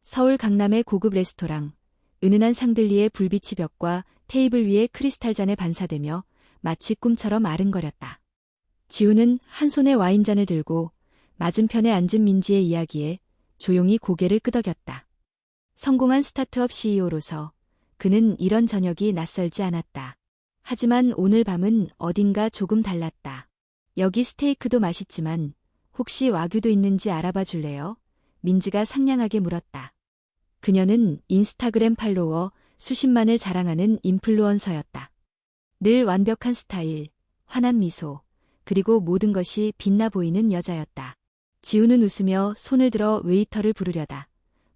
서울 강남의 고급 레스토랑, 은은한 샹들리에 불빛이 벽과 테이블 위에 크리스탈 잔에 반사되며 마치 꿈처럼 아른거렸다. 지우는 한 손에 와인잔을 들고 맞은편에 앉은 민지의 이야기에 조용히 고개를 끄덕였다. 성공한 스타트업 CEO로서 그는 이런 저녁이 낯설지 않았다. 하지만 오늘 밤은 어딘가 조금 달랐다. 여기 스테이크도 맛있지만 혹시 와규도 있는지 알아봐 줄래요? 민지가 상냥하게 물었다. 그녀는 인스타그램 팔로워 수십만을 자랑하는 인플루언서였다. 늘 완벽한 스타일, 환한 미소, 그리고 모든 것이 빛나 보이는 여자였다. 지우는 웃으며 손을 들어 웨이터를 부르려다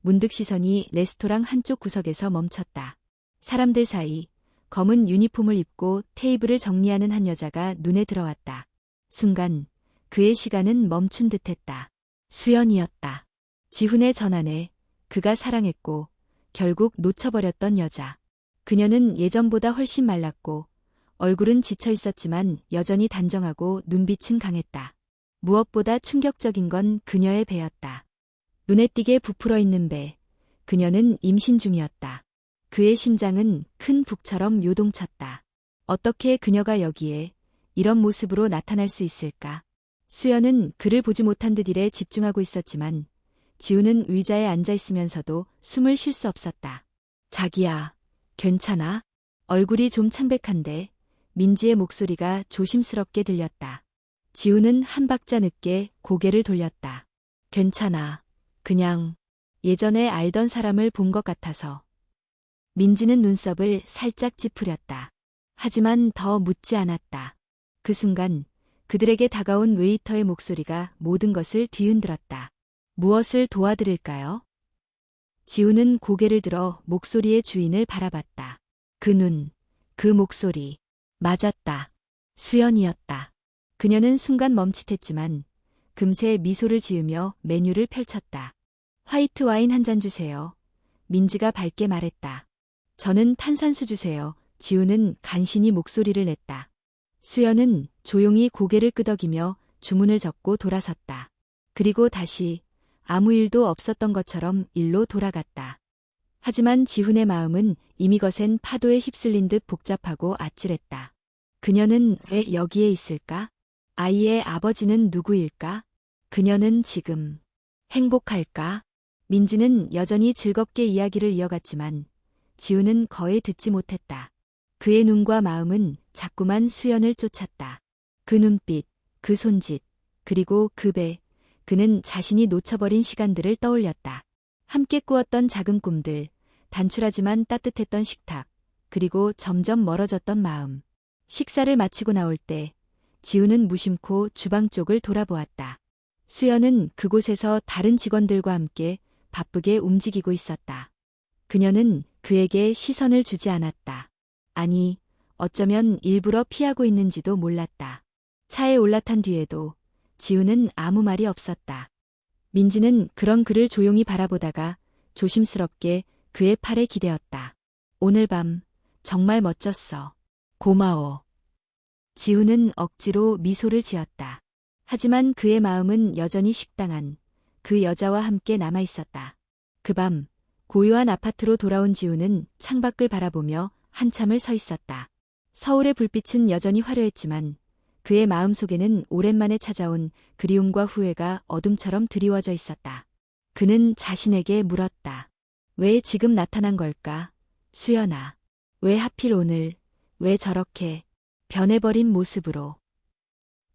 문득 시선이 레스토랑 한쪽 구석에서 멈췄다. 사람들 사이 검은 유니폼을 입고 테이블을 정리하는 한 여자가 눈에 들어왔다. 순간 그의 시간은 멈춘 듯했다. 수연이었다. 지훈의 전환에 그가 사랑했고 결국 놓쳐버렸던 여자. 그녀는 예전보다 훨씬 말랐고 얼굴은 지쳐 있었지만 여전히 단정하고 눈빛은 강했다. 무엇보다 충격적인 건 그녀의 배였다. 눈에 띄게 부풀어 있는 배. 그녀는 임신 중이었다. 그의 심장은 큰 북처럼 요동쳤다. 어떻게 그녀가 여기에 이런 모습으로 나타날 수 있을까? 수연은 그를 보지 못한 듯 일에 집중하고 있었지만 지우는 의자에 앉아 있으면서도 숨을 쉴 수 없었다. 자기야, 괜찮아? 얼굴이 좀 창백한데 민지의 목소리가 조심스럽게 들렸다. 지우는 한 박자 늦게 고개를 돌렸다. 괜찮아. 그냥 예전에 알던 사람을 본 것 같아서. 민지는 눈썹을 살짝 찌푸렸다. 하지만 더 묻지 않았다. 그 순간 그들에게 다가온 웨이터의 목소리가 모든 것을 뒤흔들었다. 무엇을 도와드릴까요? 지우는 고개를 들어 목소리의 주인을 바라봤다. 그 눈, 그 목소리. 맞았다. 수연이었다. 그녀는 순간 멈칫했지만 금세 미소를 지으며 메뉴를 펼쳤다. 화이트 와인 한 잔 주세요. 민지가 밝게 말했다. 저는 탄산수 주세요. 지우는 간신히 목소리를 냈다. 수연은 조용히 고개를 끄덕이며 주문을 적고 돌아섰다. 그리고 다시 아무 일도 없었던 것처럼 일로 돌아갔다. 하지만 지훈의 마음은 이미 거센 파도에 휩쓸린 듯 복잡하고 아찔했다. 그녀는 왜 여기에 있을까? 아이의 아버지는 누구일까? 그녀는 지금 행복할까? 민지는 여전히 즐겁게 이야기를 이어갔지만 지우는 거의 듣지 못했다. 그의 눈과 마음은 자꾸만 수연을 쫓았다. 그 눈빛, 그 손짓, 그리고 그 배. 그는 자신이 놓쳐버린 시간들을 떠올렸다. 함께 꾸었던 작은 꿈들, 단출하지만 따뜻했던 식탁, 그리고 점점 멀어졌던 마음. 식사를 마치고 나올 때 지우는 무심코 주방 쪽을 돌아보았다. 수연은 그곳에서 다른 직원들과 함께 바쁘게 움직이고 있었다. 그녀는 그에게 시선을 주지 않았다. 아니, 어쩌면 일부러 피하고 있는지도 몰랐다. 차에 올라탄 뒤에도 지우는 아무 말이 없었다. 민지는 그런 그를 조용히 바라보다가 조심스럽게 그의 팔에 기대었다. 오늘 밤 정말 멋졌어. 고마워. 지우는 억지로 미소를 지었다. 하지만 그의 마음은 여전히 식당한 그 여자와 함께 남아 있었다. 그 밤 고요한 아파트로 돌아온 지우는 창밖을 바라보며 한참을 서 있었다. 서울의 불빛은 여전히 화려했지만 그의 마음속에는 오랜만에 찾아온 그리움과 후회가 어둠처럼 드리워져 있었다. 그는 자신에게 물었다. 왜 지금 나타난 걸까? 수연아. 왜 하필 오늘, 왜 저렇게 변해버린 모습으로.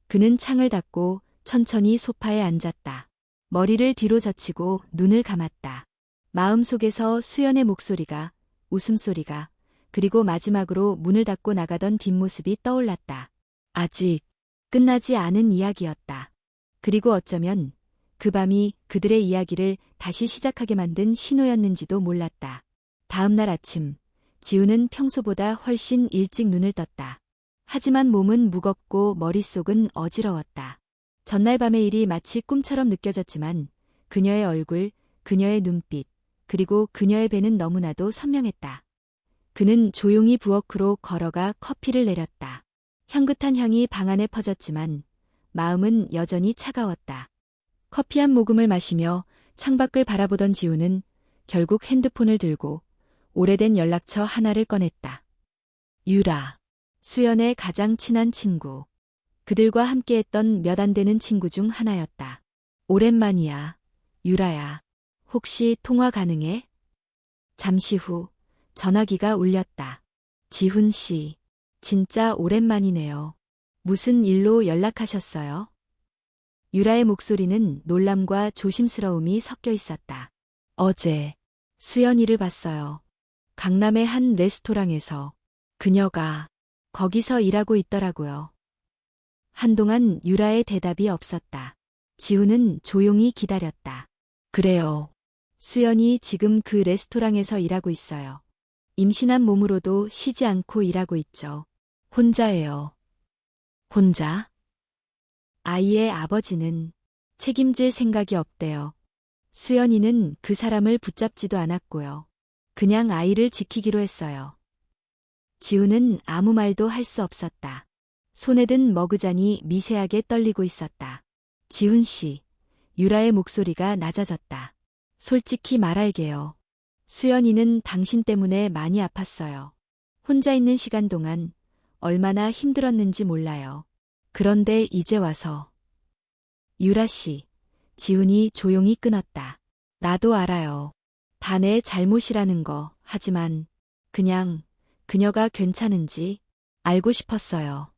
그는 창을 닫고 천천히 소파에 앉았다. 머리를 뒤로 젖히고 눈을 감았다. 마음속에서 수연의 목소리가, 웃음소리가, 그리고 마지막으로 문을 닫고 나가던 뒷모습이 떠올랐다. 아직 끝나지 않은 이야기였다. 그리고 어쩌면 그 밤이 그들의 이야기를 다시 시작하게 만든 신호였는지도 몰랐다. 다음 날 아침, 지우는 평소보다 훨씬 일찍 눈을 떴다. 하지만 몸은 무겁고 머릿속은 어지러웠다. 전날 밤의 일이 마치 꿈처럼 느껴졌지만 그녀의 얼굴, 그녀의 눈빛, 그리고 그녀의 배는 너무나도 선명했다. 그는 조용히 부엌으로 걸어가 커피를 내렸다. 향긋한 향이 방 안에 퍼졌지만 마음은 여전히 차가웠다. 커피 한 모금을 마시며 창밖을 바라보던 지우는 결국 핸드폰을 들고 오래된 연락처 하나를 꺼냈다. 유라. 수연의 가장 친한 친구. 그들과 함께했던 몇 안 되는 친구 중 하나였다. 오랜만이야. 유라야. 혹시 통화 가능해? 잠시 후 전화기가 울렸다. 지훈 씨. 진짜 오랜만이네요. 무슨 일로 연락하셨어요? 유라의 목소리는 놀람과 조심스러움이 섞여 있었다. 어제 수연이를 봤어요. 강남의 한 레스토랑에서. 그녀가 거기서 일하고 있더라고요. 한동안 유라의 대답이 없었다. 지훈은 조용히 기다렸다. 그래요. 수연이 지금 그 레스토랑에서 일하고 있어요. 임신한 몸으로도 쉬지 않고 일하고 있죠. 혼자예요. 혼자? 아이의 아버지는 책임질 생각이 없대요. 수연이는 그 사람을 붙잡지도 않았고요. 그냥 아이를 지키기로 했어요. 지훈은 아무 말도 할 수 없었다. 손에 든 머그잔이 미세하게 떨리고 있었다. 지훈 씨, 유라의 목소리가 낮아졌다. 솔직히 말할게요. 수연이는 당신 때문에 많이 아팠어요. 혼자 있는 시간 동안 얼마나 힘들었는지 몰라요. 그런데 이제 와서. 유라 씨, 지훈이 조용히 끊었다. 나도 알아요. 다 내 잘못이라는 거. 하지만 그냥 그녀가 괜찮은지 알고 싶었어요.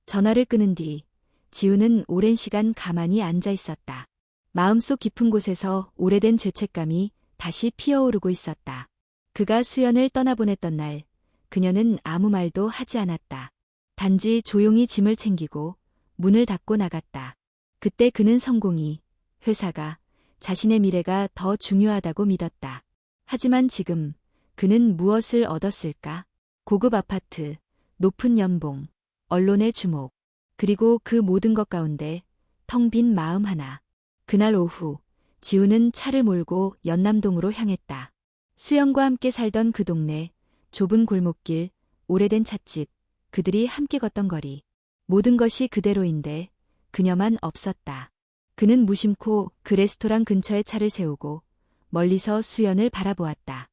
전화를 끊은 뒤 지훈은 오랜 시간 가만히 앉아 있었다. 마음속 깊은 곳에서 오래된 죄책감이 다시 피어오르고 있었다. 그가 수연을 떠나보냈던 날, 그녀는 아무 말도 하지 않았다. 단지 조용히 짐을 챙기고 문을 닫고 나갔다. 그때 그는 성공이, 회사가, 자신의 미래가 더 중요하다고 믿었다. 하지만 지금 그는 무엇을 얻었을까? 고급 아파트, 높은 연봉, 언론의 주목, 그리고 그 모든 것 가운데 텅 빈 마음 하나. 그날 오후, 지훈은 차를 몰고 연남동으로 향했다. 수연과 함께 살던 그 동네, 좁은 골목길, 오래된 찻집, 그들이 함께 걷던 거리. 모든 것이 그대로인데 그녀만 없었다. 그는 무심코 그 레스토랑 근처에 차를 세우고 멀리서 수연을 바라보았다.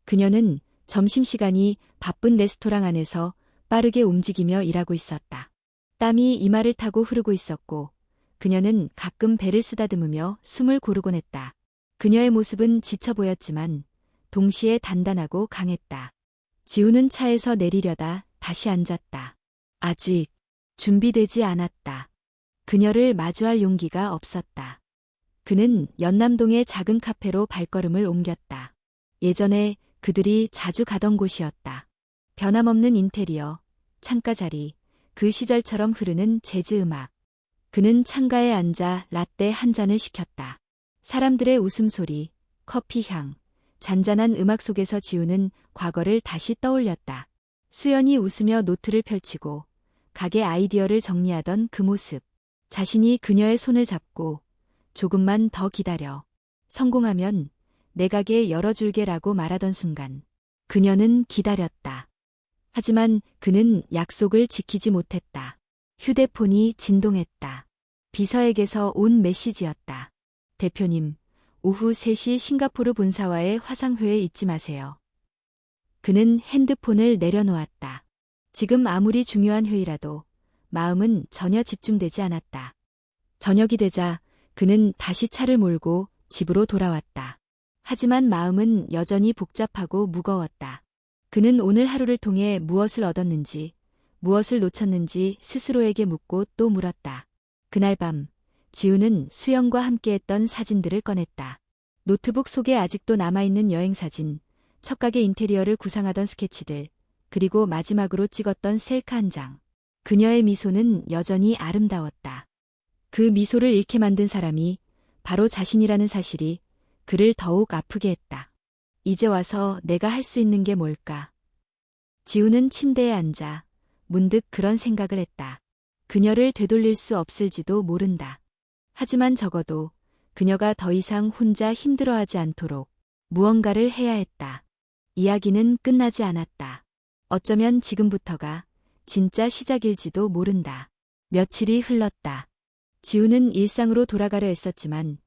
그녀는 점심시간이 바쁜 레스토랑 안에서 빠르게 움직이며 일하고 있었다. 땀이 이마를 타고 흐르고 있었고 그녀는 가끔 배를 쓰다듬으며 숨을 고르곤 했다. 그녀의 모습은 지쳐 보였지만 동시에 단단하고 강했다. 지훈은 차에서 내리려다 다시 앉았다. 아직 준비되지 않았다. 그녀를 마주할 용기가 없었다. 그는 연남동의 작은 카페로 발걸음을 옮겼다. 예전에 그들이 자주 가던 곳이었다. 변함없는 인테리어, 창가 자리, 그 시절처럼 흐르는 재즈 음악. 그는 창가에 앉아 라떼 한 잔을 시켰다. 사람들의 웃음소리, 커피 향, 잔잔한 음악 속에서 지우는 과거를 다시 떠올렸다. 수연이 웃으며 노트를 펼치고 가게 아이디어를 정리하던 그 모습. 자신이 그녀의 손을 잡고 조금만 더 기다려. 성공하면 내 가게 열어줄게라고 말하던 순간. 그녀는 기다렸다. 하지만 그는 약속을 지키지 못했다. 휴대폰이 진동했다. 비서에게서 온 메시지였다. 대표님, 오후 3시 싱가포르 본사와의 화상회에 잊지 마세요. 그는 핸드폰을 내려놓았다. 지금 아무리 중요한 회의라도 마음은 전혀 집중되지 않았다. 저녁이 되자 그는 다시 차를 몰고 집으로 돌아왔다. 하지만 마음은 여전히 복잡하고 무거웠다. 그는 오늘 하루를 통해 무엇을 얻었는지, 무엇을 놓쳤는지 스스로에게 묻고 또 물었다. 그날 밤, 지훈은 수연과 함께했던 사진들을 꺼냈다. 노트북 속에 아직도 남아있는 여행사진, 첫 가게 인테리어를 구상하던 스케치들, 그리고 마지막으로 찍었던 셀카 한 장. 그녀의 미소는 여전히 아름다웠다. 그 미소를 잃게 만든 사람이 바로 자신이라는 사실이 그를 더욱 아프게 했다. 이제 와서 내가 할 수 있는 게 뭘까? 지훈은 침대에 앉아 문득 그런 생각을 했다. 그녀를 되돌릴 수 없을지도 모른다. 하지만 적어도 그녀가 더 이상 혼자 힘들어하지 않도록 무언가를 해야 했다. 이야기는 끝나지 않았다. 어쩌면 지금부터가 진짜 시작일지도 모른다. 며칠이 흘렀다. 지훈은 일상으로 돌아가려 했었지만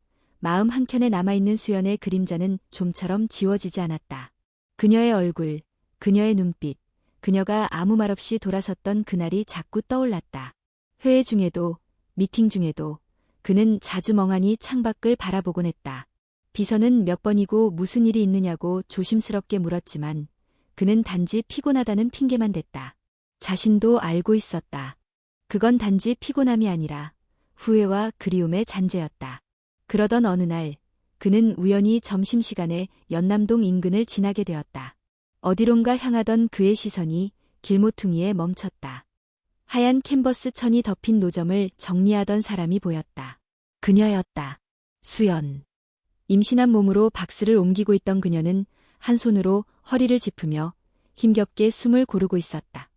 마음 한켠에 남아있는 수연의 그림자는 좀처럼 지워지지 않았다. 그녀의 얼굴, 그녀의 눈빛, 그녀가 아무 말 없이 돌아섰던 그날이 자꾸 떠올랐다. 회의 중에도, 미팅 중에도 그는 자주 멍하니 창밖을 바라보곤 했다. 비서는 몇 번이고 무슨 일이 있느냐고 조심스럽게 물었지만 그는 단지 피곤하다는 핑계만 댔다. 자신도 알고 있었다. 그건 단지 피곤함이 아니라 후회와 그리움의 잔재였다. 그러던 어느 날 그는 우연히 점심시간에 연남동 인근을 지나게 되었다. 어디론가 향하던 그의 시선이 길모퉁이에 멈췄다. 하얀 캔버스 천이 덮인 노점을 정리하던 사람이 보였다. 그녀였다. 수연. 임신한 몸으로 박스를 옮기고 있던 그녀는 한 손으로 허리를 짚으며 힘겹게 숨을 고르고 있었다.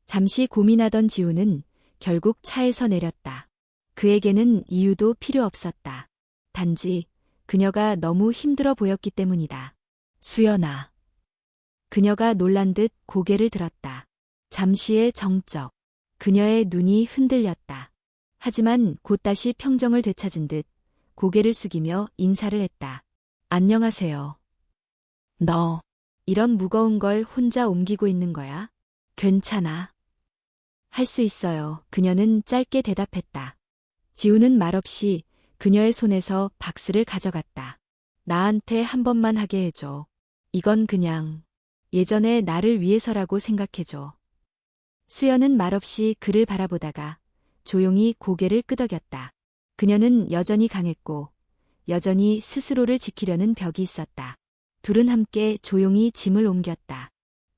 잠시 고민하던 지우는 결국 차에서 내렸다. 그에게는 이유도 필요 없었다. 단지 그녀가 너무 힘들어 보였기 때문이다. 수연아. 그녀가 놀란 듯 고개를 들었다. 잠시의 정적. 그녀의 눈이 흔들렸다. 하지만 곧 다시 평정을 되찾은 듯 고개를 숙이며 인사를 했다. 안녕하세요. 너, 이런 무거운 걸 혼자 옮기고 있는 거야? 괜찮아. 할 수 있어요. 그녀는 짧게 대답했다. 지우는 말없이 그녀의 손에서 박스를 가져갔다. 나한테 한 번만 하게 해줘. 이건 그냥 예전에 나를 위해서라고 생각해줘. 수연은 말없이 그를 바라보다가 조용히 고개를 끄덕였다. 그녀는 여전히 강했고 여전히 스스로를 지키려는 벽이 있었다. 둘은 함께 조용히 짐을 옮겼다.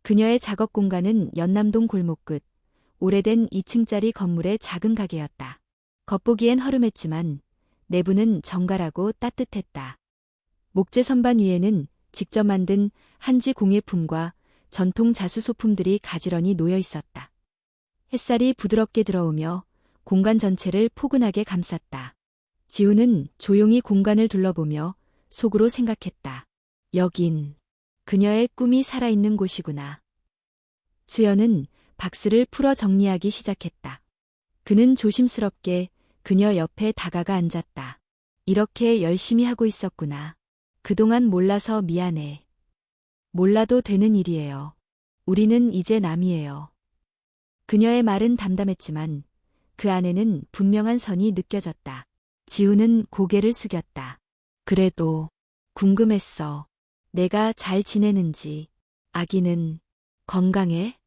그녀의 작업 공간은 연남동 골목 끝 오래된 2층짜리 건물의 작은 가게였다. 겉보기엔 허름했지만 내부는 정갈하고 따뜻했다. 목재 선반 위에는 직접 만든 한지 공예품과 전통 자수 소품들이 가지런히 놓여 있었다. 햇살이 부드럽게 들어오며 공간 전체를 포근하게 감쌌다. 지우는 조용히 공간을 둘러보며 속으로 생각했다. 여긴 그녀의 꿈이 살아있는 곳이구나. 수연은 박스를 풀어 정리하기 시작했다. 그는 조심스럽게 그녀 옆에 다가가 앉았다. 이렇게 열심히 하고 있었구나. 그동안 몰라서 미안해. 몰라도 되는 일이에요. 우리는 이제 남이에요. 그녀의 말은 담담했지만 그 안에는 분명한 선이 느껴졌다. 지우는 고개를 숙였다. 그래도 궁금했어. 내가 잘 지내는지. 아기는 건강해?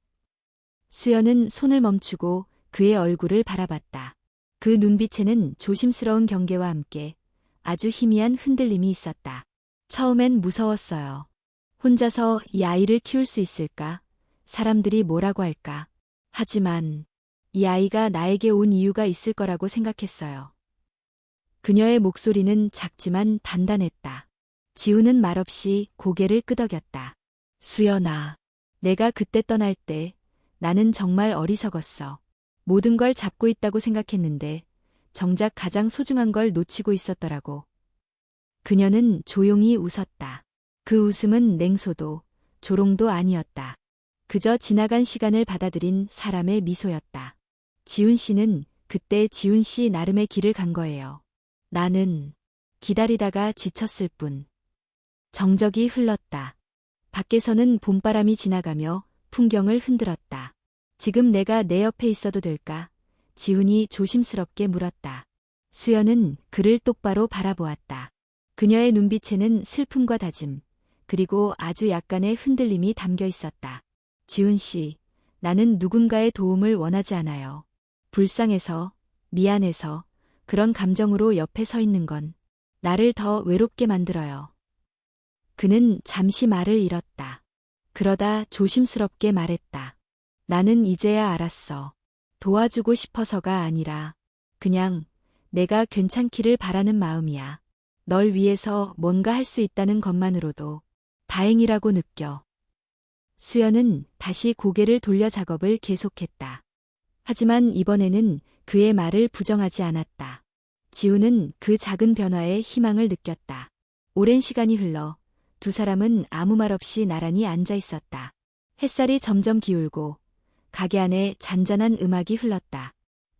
수연은 손을 멈추고 그의 얼굴을 바라봤다. 그 눈빛에는 조심스러운 경계와 함께 아주 희미한 흔들림이 있었다. 처음엔 무서웠어요. 혼자서 이 아이를 키울 수 있을까? 사람들이 뭐라고 할까? 하지만 이 아이가 나에게 온 이유가 있을 거라고 생각했어요. 그녀의 목소리는 작지만 단단했다. 지우는 말없이 고개를 끄덕였다. 수연아, 내가 그때 떠날 때 나는 정말 어리석었어. 모든 걸 잡고 있다고 생각했는데 정작 가장 소중한 걸 놓치고 있었더라고. 그녀는 조용히 웃었다. 그 웃음은 냉소도 조롱도 아니었다. 그저 지나간 시간을 받아들인 사람의 미소였다. 지훈 씨는 그때 지훈 씨 나름의 길을 간 거예요. 나는 기다리다가 지쳤을 뿐. 정적이 흘렀다. 밖에서는 봄바람이 지나가며 풍경을 흔들었다. 지금 내가 내 옆에 있어도 될까? 지훈이 조심스럽게 물었다. 수연은 그를 똑바로 바라보았다. 그녀의 눈빛에는 슬픔과 다짐, 그리고 아주 약간의 흔들림이 담겨 있었다. 지훈 씨, 나는 누군가의 도움을 원하지 않아요. 불쌍해서, 미안해서, 그런 감정으로 옆에 서 있는 건 나를 더 외롭게 만들어요. 그는 잠시 말을 잃었다. 그러다 조심스럽게 말했다. 나는 이제야 알았어. 도와주고 싶어서가 아니라 그냥 내가 괜찮기를 바라는 마음이야. 널 위해서 뭔가 할 수 있다는 것만으로도 다행이라고 느껴. 수연은 다시 고개를 돌려 작업을 계속했다. 하지만 이번에는 그의 말을 부정하지 않았다. 지우는 그 작은 변화에 희망을 느꼈다. 오랜 시간이 흘러 두 사람은 아무 말 없이 나란히 앉아 있었다. 햇살이 점점 기울고 가게 안에 잔잔한 음악이 흘렀다.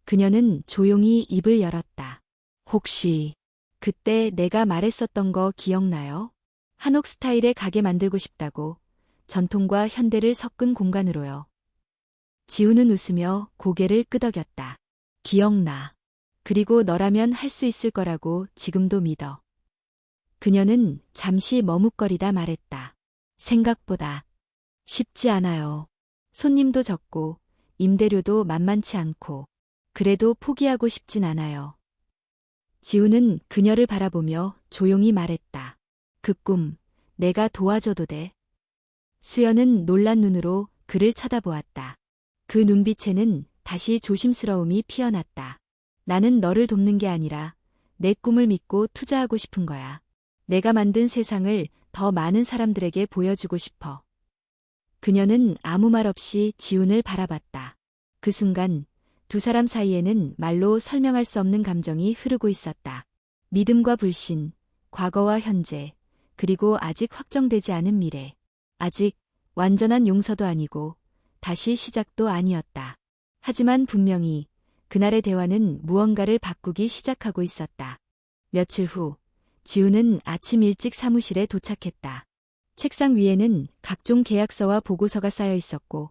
그녀는 조용히 입을 열었다. 혹시 그때 내가 말했었던 거 기억나요? 한옥 스타일의 가게 만들고 싶다고. 전통과 현대를 섞은 공간으로요. 지우는 웃으며 고개를 끄덕였다. 기억나. 그리고 너라면 할 수 있을 거라고 지금도 믿어. 그녀는 잠시 머뭇거리다 말했다. 생각보다 쉽지 않아요. 손님도 적고 임대료도 만만치 않고. 그래도 포기하고 싶진 않아요. 지우는 그녀를 바라보며 조용히 말했다. 그 꿈, 내가 도와줘도 돼. 수연은 놀란 눈으로 그를 쳐다보았다. 그 눈빛에는 다시 조심스러움이 피어났다. 나는 너를 돕는 게 아니라 내 꿈을 믿고 투자하고 싶은 거야. 내가 만든 세상을 더 많은 사람들에게 보여주고 싶어. 그녀는 아무 말 없이 지훈을 바라봤다. 그 순간 두 사람 사이에는 말로 설명할 수 없는 감정이 흐르고 있었다. 믿음과 불신, 과거와 현재, 그리고 아직 확정되지 않은 미래. 아직 완전한 용서도 아니고 다시 시작도 아니었다. 하지만 분명히 그날의 대화는 무언가를 바꾸기 시작하고 있었다. 며칠 후 지우는 아침 일찍 사무실에 도착했다. 책상 위에는 각종 계약서와 보고서가 쌓여 있었고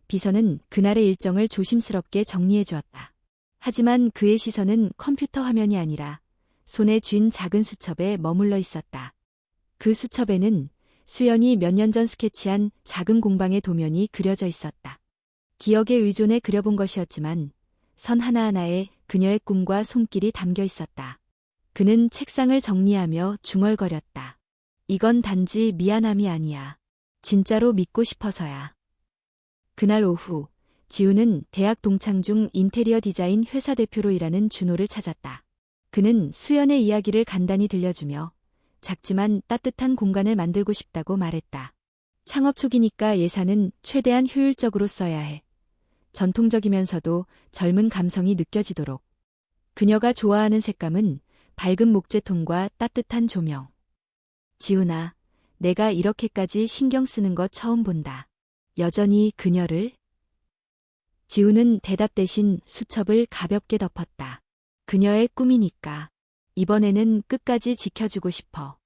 비서는 그날의 일정을 조심스럽게 정리해 주었다. 하지만 그의 시선은 컴퓨터 화면이 아니라 손에 쥔 작은 수첩에 머물러 있었다. 그 수첩에는 수연이 몇 년 전 스케치한 작은 공방의 도면이 그려져 있었다. 기억에 의존해 그려본 것이었지만 선 하나하나에 그녀의 꿈과 손길이 담겨 있었다. 그는 책상을 정리하며 중얼거렸다. 이건 단지 미안함이 아니야. 진짜로 믿고 싶어서야. 그날 오후 지우는 대학 동창 중 인테리어 디자인 회사 대표로 일하는 준호를 찾았다. 그는 수연의 이야기를 간단히 들려주며 작지만 따뜻한 공간을 만들고 싶다고 말했다. 창업 초기니까 예산은 최대한 효율적으로 써야 해. 전통적이면서도 젊은 감성이 느껴지도록. 그녀가 좋아하는 색감은 밝은 목재톤과 따뜻한 조명. 지훈아, 내가 이렇게까지 신경 쓰는 거 처음 본다. 여전히 그녀를? 지훈은 대답 대신 수첩을 가볍게 덮었다. 그녀의 꿈이니까. 이번에는 끝까지 지켜주고 싶어.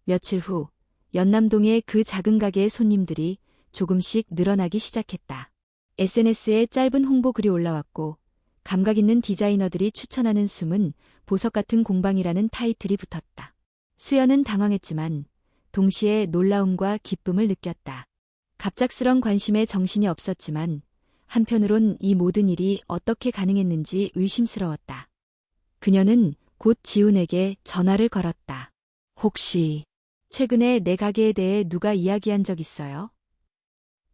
며칠 후 연남동의 그 작은 가게의 손님들이 조금씩 늘어나기 시작했다. SNS에 짧은 홍보 글이 올라왔고 감각 있는 디자이너들이 추천하는 숨은 보석 같은 공방이라는 타이틀이 붙었다. 수연은 당황했지만 동시에 놀라움과 기쁨을 느꼈다. 갑작스런 관심에 정신이 없었지만 한편으론 이 모든 일이 어떻게 가능했는지 의심스러웠다. 그녀는 곧 지훈에게 전화를 걸었다. 혹시 최근에 내 가게에 대해 누가 이야기한 적 있어요?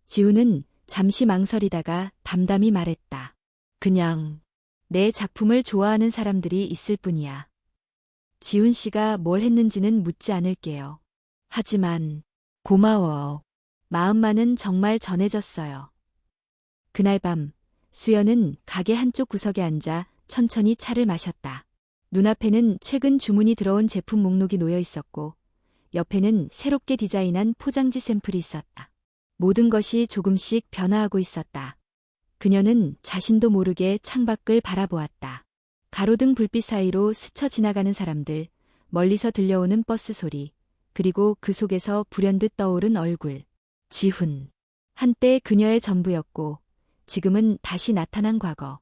지훈은 잠시 망설이다가 담담히 말했다. 그냥 내 작품을 좋아하는 사람들이 있을 뿐이야. 지훈 씨가 뭘 했는지는 묻지 않을게요. 하지만 고마워. 마음만은 정말 전해졌어요. 그날 밤 수연은 가게 한쪽 구석에 앉아 천천히 차를 마셨다. 눈앞에는 최근 주문이 들어온 제품 목록이 놓여 있었고 옆에는 새롭게 디자인한 포장지 샘플이 있었다. 모든 것이 조금씩 변화하고 있었다. 그녀는 자신도 모르게 창밖을 바라보았다. 가로등 불빛 사이로 스쳐 지나가는 사람들, 멀리서 들려오는 버스 소리, 그리고 그 속에서 불현듯 떠오른 얼굴. 지훈. 한때 그녀의 전부였고 지금은 다시 나타난 과거.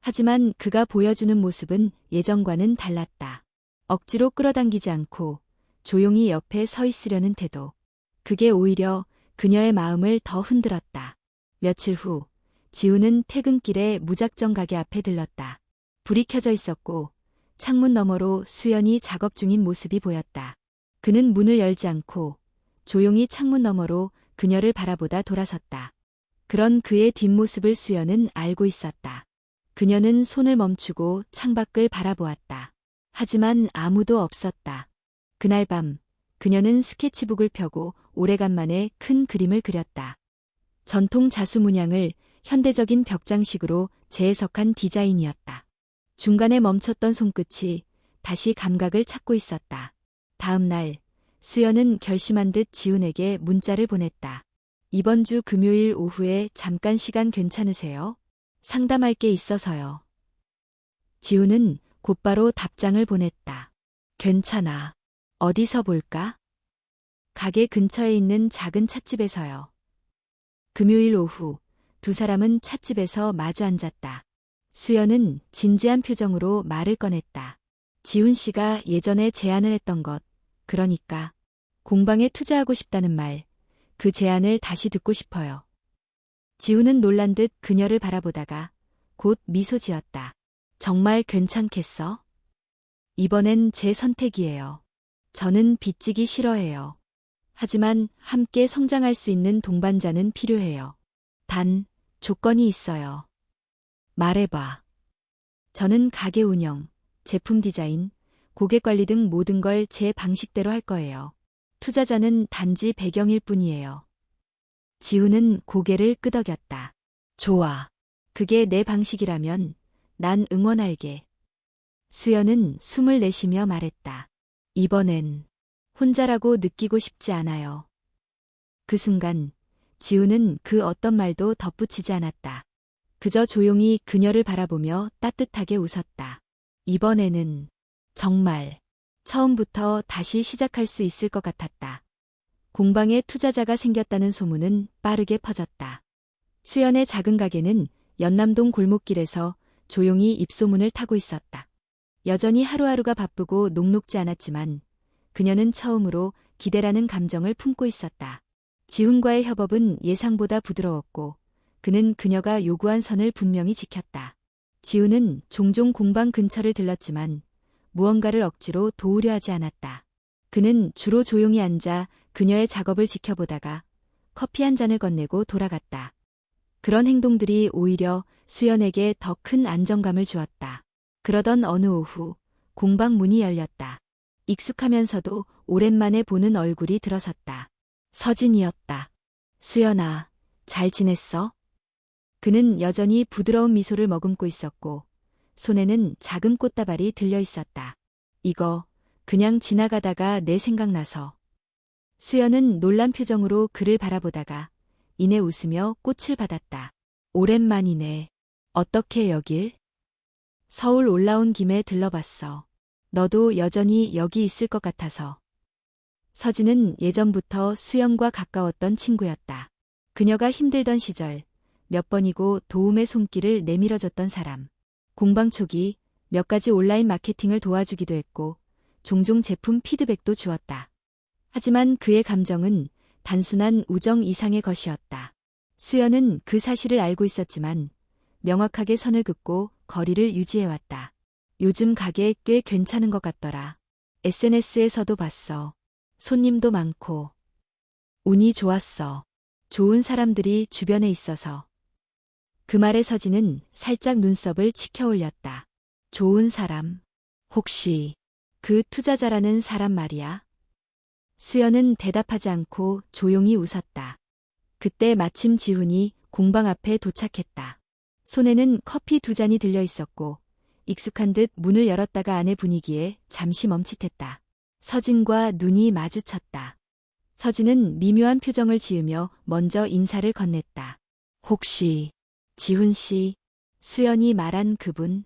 하지만 그가 보여주는 모습은 예전과는 달랐다. 억지로 끌어당기지 않고 조용히 옆에 서 있으려는 태도. 그게 오히려 그녀의 마음을 더 흔들었다. 며칠 후 지훈은 퇴근길에 무작정 가게 앞에 들렀다. 불이 켜져 있었고 창문 너머로 수연이 작업 중인 모습이 보였다. 그는 문을 열지 않고 조용히 창문 너머로 그녀를 바라보다 돌아섰다. 그런 그의 뒷모습을 수연은 알고 있었다. 그녀는 손을 멈추고 창밖을 바라보았다. 하지만 아무도 없었다. 그날 밤 그녀는 스케치북을 펴고 오래간만에 큰 그림을 그렸다. 전통 자수 문양을 현대적인 벽장식으로 재해석한 디자인이었다. 중간에 멈췄던 손끝이 다시 감각을 찾고 있었다. 다음 날 수연은 결심한 듯 지훈에게 문자를 보냈다. 이번 주 금요일 오후에 잠깐 시간 괜찮으세요? 상담할 게 있어서요. 지훈은 곧바로 답장을 보냈다. 괜찮아. 어디서 볼까? 가게 근처에 있는 작은 찻집에서요. 금요일 오후 두 사람은 찻집에서 마주 앉았다. 수연은 진지한 표정으로 말을 꺼냈다. 지훈 씨가 예전에 제안을 했던 것, 그러니까 공방에 투자하고 싶다는 말, 그 제안을 다시 듣고 싶어요. 지훈은 놀란 듯 그녀를 바라보다가 곧 미소 지었다. 정말 괜찮겠어? 이번엔 제 선택이에요. 저는 빚지기 싫어해요. 하지만 함께 성장할 수 있는 동반자는 필요해요. 단, 조건이 있어요. 말해봐. 저는 가게 운영, 제품 디자인, 고객 관리 등 모든 걸 제 방식대로 할 거예요. 투자자는 단지 배경일 뿐이에요. 지훈은 고개를 끄덕였다. 좋아. 그게 내 방식이라면 난 응원할게. 수연은 숨을 내쉬며 말했다. 이번엔 혼자라고 느끼고 싶지 않아요. 그 순간 지훈은 그 어떤 말도 덧붙이지 않았다. 그저 조용히 그녀를 바라보며 따뜻하게 웃었다. 이번에는 정말 처음부터 다시 시작할 수 있을 것 같았다. 공방에 투자자가 생겼다는 소문은 빠르게 퍼졌다. 수연의 작은 가게는 연남동 골목길에서 조용히 입소문을 타고 있었다. 여전히 하루하루가 바쁘고 녹록지 않았지만 그녀는 처음으로 기대라는 감정을 품고 있었다. 지훈과의 협업은 예상보다 부드러웠고 그는 그녀가 요구한 선을 분명히 지켰다. 지훈은 종종 공방 근처를 들렀지만 무언가를 억지로 도우려 하지 않았다. 그는 주로 조용히 앉아 그녀의 작업을 지켜보다가 커피 한 잔을 건네고 돌아갔다. 그런 행동들이 오히려 수연에게 더 큰 안정감을 주었다. 그러던 어느 오후 공방 문이 열렸다. 익숙하면서도 오랜만에 보는 얼굴이 들어섰다. 서진이었다. 수연아, 잘 지냈어? 그는 여전히 부드러운 미소를 머금고 있었고 손에는 작은 꽃다발이 들려 있었다. 이거 그냥 지나가다가 내 생각나서. 수연은 놀란 표정으로 그를 바라보다가 이내 웃으며 꽃을 받았다. 오랜만이네. 어떻게 여길? 서울 올라온 김에 들러봤어. 너도 여전히 여기 있을 것 같아서. 서진은 예전부터 수연과 가까웠던 친구였다. 그녀가 힘들던 시절 몇 번이고 도움의 손길을 내밀어줬던 사람. 공방 초기 몇 가지 온라인 마케팅을 도와주기도 했고 종종 제품 피드백도 주었다. 하지만 그의 감정은 단순한 우정 이상의 것이었다. 수연은 그 사실을 알고 있었지만 명확하게 선을 긋고 거리를 유지해왔다. 요즘 가게 꽤 괜찮은 것 같더라. SNS에서도 봤어. 손님도 많고. 운이 좋았어. 좋은 사람들이 주변에 있어서. 그 말에 서진은 살짝 눈썹을 치켜 올렸다. 좋은 사람. 혹시 그 투자자라는 사람 말이야? 수연은 대답하지 않고 조용히 웃었다. 그때 마침 지훈이 공방 앞에 도착했다. 손에는 커피 두 잔이 들려 있었고 익숙한 듯 문을 열었다가 안의 분위기에 잠시 멈칫했다. 서진과 눈이 마주쳤다. 서진은 미묘한 표정을 지으며 먼저 인사를 건넸다. 혹시 지훈 씨, 수연이 말한 그분?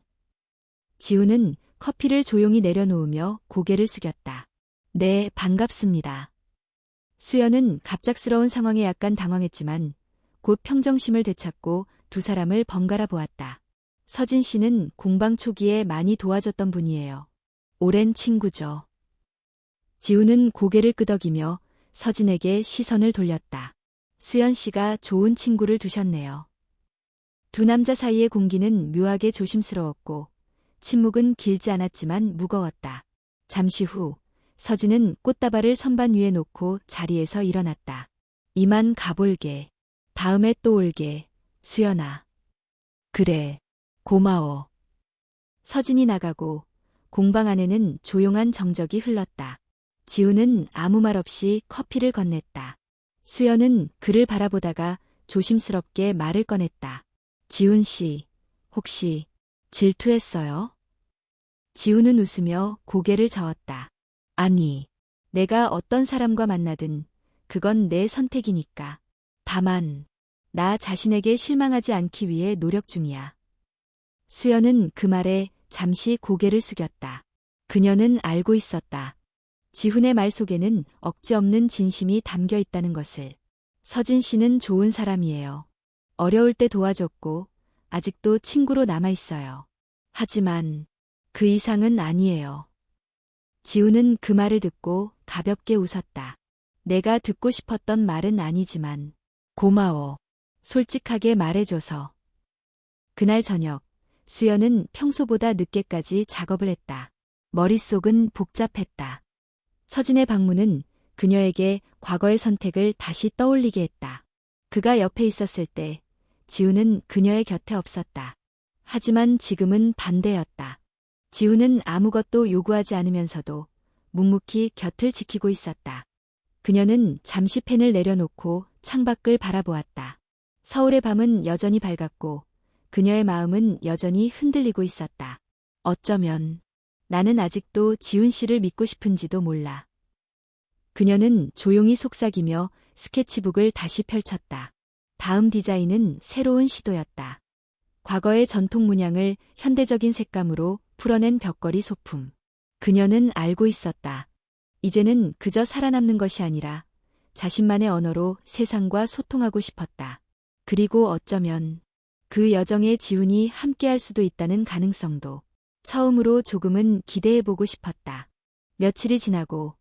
지훈은 커피를 조용히 내려놓으며 고개를 숙였다. 네, 반갑습니다. 수연은 갑작스러운 상황에 약간 당황했지만 곧 평정심을 되찾고 두 사람을 번갈아 보았다. 서진 씨는 공방 초기에 많이 도와줬던 분이에요. 오랜 친구죠. 지훈은 고개를 끄덕이며 서진에게 시선을 돌렸다. 수연 씨가 좋은 친구를 두셨네요. 두 남자 사이의 공기는 묘하게 조심스러웠고 침묵은 길지 않았지만 무거웠다. 잠시 후 서진은 꽃다발을 선반 위에 놓고 자리에서 일어났다. 이만 가볼게. 다음에 또 올게. 수연아. 그래. 고마워. 서진이 나가고 공방 안에는 조용한 정적이 흘렀다. 지훈은 아무 말 없이 커피를 건넸다. 수연은 그를 바라보다가 조심스럽게 말을 꺼냈다. 지훈 씨, 혹시 질투했어요? 지훈은 웃으며 고개를 저었다. 아니, 내가 어떤 사람과 만나든 그건 내 선택이니까. 다만, 나 자신에게 실망하지 않기 위해 노력 중이야. 수연은 그 말에 잠시 고개를 숙였다. 그녀는 알고 있었다. 지훈의 말 속에는 억지 없는 진심이 담겨 있다는 것을. 서진 씨는 좋은 사람이에요. 어려울 때 도와줬고 아직도 친구로 남아 있어요. 하지만 그 이상은 아니에요. 지훈은 그 말을 듣고 가볍게 웃었다. 내가 듣고 싶었던 말은 아니지만 고마워. 솔직하게 말해줘서. 그날 저녁 수연은 평소보다 늦게까지 작업을 했다. 머릿속은 복잡했다. 서진의 방문은 그녀에게 과거의 선택을 다시 떠올리게 했다. 그가 옆에 있었을 때 지훈은 그녀의 곁에 없었다. 하지만 지금은 반대였다. 지훈은 아무것도 요구하지 않으면서도 묵묵히 곁을 지키고 있었다. 그녀는 잠시 펜을 내려놓고 창밖을 바라보았다. 서울의 밤은 여전히 밝았고 그녀의 마음은 여전히 흔들리고 있었다. 어쩌면 나는 아직도 지훈 씨를 믿고 싶은지도 몰라. 그녀는 조용히 속삭이며 스케치북을 다시 펼쳤다. 다음 디자인은 새로운 시도였다. 과거의 전통 문양을 현대적인 색감으로 풀어낸 벽걸이 소품. 그녀는 알고 있었다. 이제는 그저 살아남는 것이 아니라 자신만의 언어로 세상과 소통하고 싶었다. 그리고 어쩌면 그 여정에 지훈이 함께할 수도 있다는 가능성도 처음으로 조금은 기대해보고 싶었다. 며칠이 지나고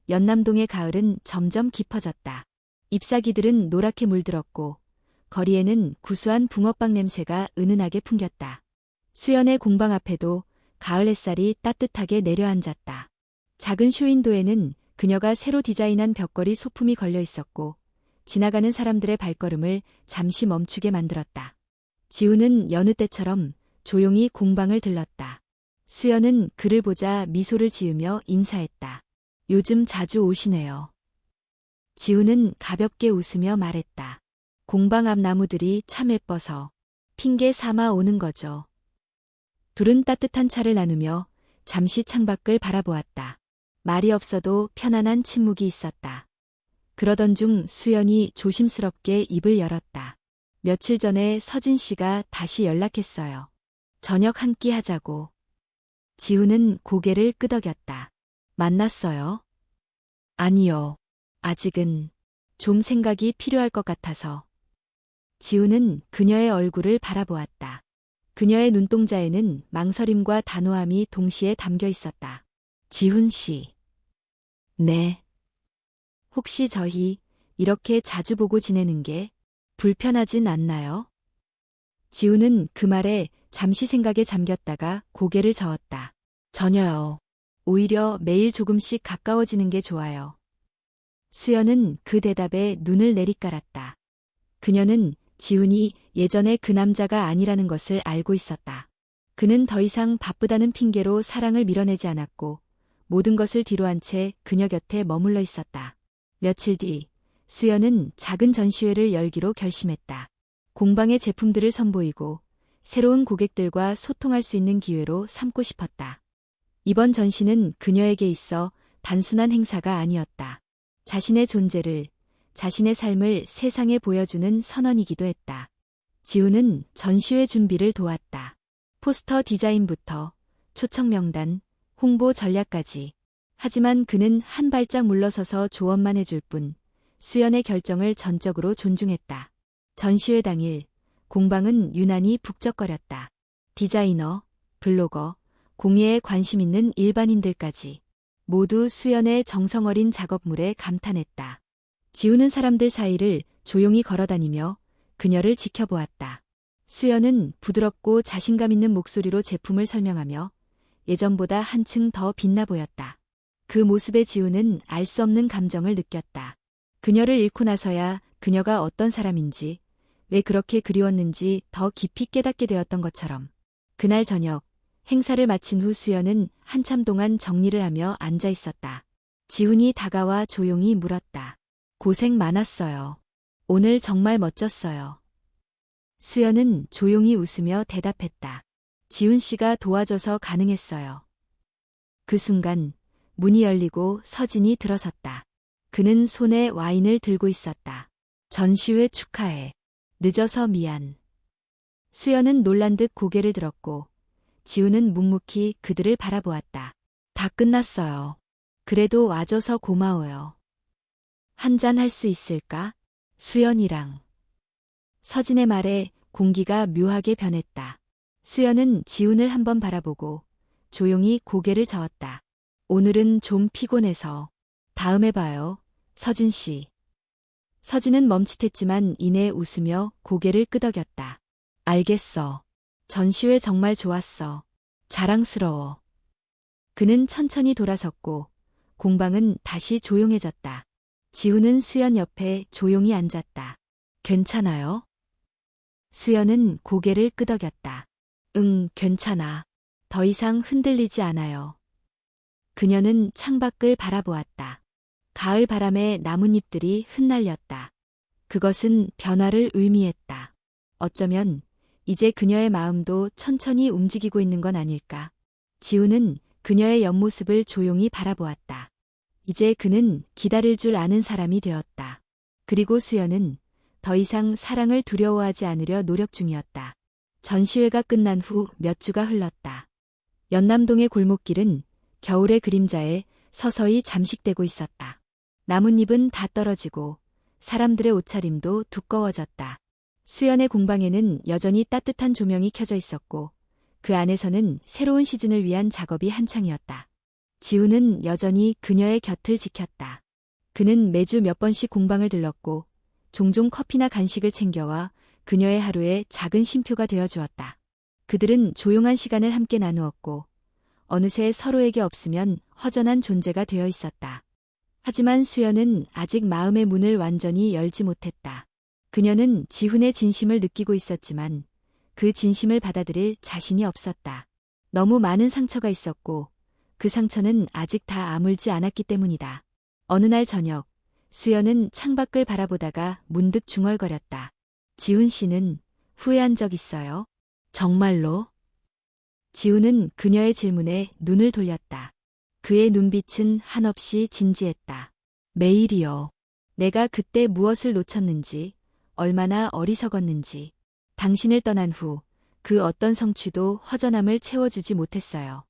연남동의 가을은 점점 깊어졌다. 잎사귀들은 노랗게 물들었고 거리에는 구수한 붕어빵 냄새가 은은하게 풍겼다. 수연의 공방 앞에도 가을 햇살이 따뜻하게 내려앉았다. 작은 쇼윈도에는 그녀가 새로 디자인한 벽걸이 소품이 걸려 있었고 지나가는 사람들의 발걸음을 잠시 멈추게 만들었다. 지훈은 여느 때처럼 조용히 공방을 들렀다. 수연은 그를 보자 미소를 지으며 인사했다. 요즘 자주 오시네요. 지훈은 가볍게 웃으며 말했다. 공방 앞 나무들이 참 예뻐서 핑계 삼아 오는 거죠. 둘은 따뜻한 차를 나누며 잠시 창밖을 바라보았다. 말이 없어도 편안한 침묵이 있었다. 그러던 중 수연이 조심스럽게 입을 열었다. 며칠 전에 서진 씨가 다시 연락했어요. 저녁 한 끼 하자고. 지훈은 고개를 끄덕였다. 만났어요? 아니요. 아직은 좀 생각이 필요할 것 같아서. 지훈은 그녀의 얼굴을 바라보았다. 그녀의 눈동자에는 망설임과 단호함이 동시에 담겨 있었다. 지훈 씨. 네. 혹시 저희 이렇게 자주 보고 지내는 게 불편하진 않나요? 지훈은 그 말에 잠시 생각에 잠겼다가 고개를 저었다. 전혀요. 오히려 매일 조금씩 가까워지는 게 좋아요. 수연은 그 대답에 눈을 내리깔았다. 그녀는 지훈이 예전에 그 남자가 아니라는 것을 알고 있었다. 그는 더 이상 바쁘다는 핑계로 사랑을 밀어내지 않았고 모든 것을 뒤로한 채 그녀 곁에 머물러 있었다. 며칠 뒤 수연은 작은 전시회를 열기로 결심했다. 공방의 제품들을 선보이고 새로운 고객들과 소통할 수 있는 기회로 삼고 싶었다. 이번 전시는 그녀에게 있어 단순한 행사가 아니었다. 자신의 존재를, 자신의 삶을 세상에 보여주는 선언이기도 했다. 지훈은 전시회 준비를 도왔다. 포스터 디자인부터 초청 명단, 홍보 전략까지. 하지만 그는 한 발짝 물러서서 조언만 해줄 뿐 수연의 결정을 전적으로 존중했다. 전시회 당일 공방은 유난히 북적거렸다. 디자이너, 블로거, 공예에 관심 있는 일반인들까지 모두 수연의 정성어린 작업물에 감탄했다. 지우는 사람들 사이를 조용히 걸어다니며 그녀를 지켜보았다. 수연은 부드럽고 자신감 있는 목소리로 제품을 설명하며 예전보다 한층 더 빛나 보였다. 그 모습에 지우는 알 수 없는 감정을 느꼈다. 그녀를 잃고 나서야 그녀가 어떤 사람인지, 왜 그렇게 그리웠는지 더 깊이 깨닫게 되었던 것처럼. 그날 저녁, 행사를 마친 후 수연은 한참 동안 정리를 하며 앉아 있었다. 지훈이 다가와 조용히 물었다. 고생 많았어요. 오늘 정말 멋졌어요. 수연은 조용히 웃으며 대답했다. 지훈 씨가 도와줘서 가능했어요. 그 순간 문이 열리고 서진이 들어섰다. 그는 손에 와인을 들고 있었다. 전시회 축하해. 늦어서 미안. 수연은 놀란 듯 고개를 들었고 지훈은 묵묵히 그들을 바라보았다. 다 끝났어요. 그래도 와줘서 고마워요. 한잔 할 수 있을까? 수연이랑. 서진의 말에 공기가 묘하게 변했다. 수연은 지훈을 한번 바라보고 조용히 고개를 저었다. 오늘은 좀 피곤해서. 다음에 봐요, 서진 씨. 서진은 멈칫했지만 이내 웃으며 고개를 끄덕였다. 알겠어. 전시회 정말 좋았어. 자랑스러워. 그는 천천히 돌아섰고 공방은 다시 조용해졌다. 지훈은 수연 옆에 조용히 앉았다. 괜찮아요? 수연은 고개를 끄덕였다. 응, 괜찮아. 더 이상 흔들리지 않아요. 그녀는 창밖을 바라보았다. 가을 바람에 나뭇잎들이 흩날렸다. 그것은 변화를 의미했다. 어쩌면 이제 그녀의 마음도 천천히 움직이고 있는 건 아닐까. 지훈은 그녀의 옆모습을 조용히 바라보았다. 이제 그는 기다릴 줄 아는 사람이 되었다. 그리고 수연은 더 이상 사랑을 두려워하지 않으려 노력 중이었다. 전시회가 끝난 후 몇 주가 흘렀다. 연남동의 골목길은 겨울의 그림자에 서서히 잠식되고 있었다. 나뭇잎은 다 떨어지고 사람들의 옷차림도 두꺼워졌다. 수연의 공방에는 여전히 따뜻한 조명이 켜져 있었고 그 안에서는 새로운 시즌을 위한 작업이 한창이었다. 지훈은 여전히 그녀의 곁을 지켰다. 그는 매주 몇 번씩 공방을 들렀고 종종 커피나 간식을 챙겨와 그녀의 하루에 작은 쉼표가 되어주었다. 그들은 조용한 시간을 함께 나누었고 어느새 서로에게 없으면 허전한 존재가 되어 있었다. 하지만 수연은 아직 마음의 문을 완전히 열지 못했다. 그녀는 지훈의 진심을 느끼고 있었지만 그 진심을 받아들일 자신이 없었다. 너무 많은 상처가 있었고 그 상처는 아직 다 아물지 않았기 때문이다. 어느 날 저녁, 수연은 창밖을 바라보다가 문득 중얼거렸다. 지훈 씨는 후회한 적 있어요? 정말로? 지훈은 그녀의 질문에 눈을 돌렸다. 그의 눈빛은 한없이 진지했다. 매일이요. 내가 그때 무엇을 놓쳤는지, 얼마나 어리석었는지. 당신을 떠난 후 그 어떤 성취도 허전함을 채워주지 못했어요.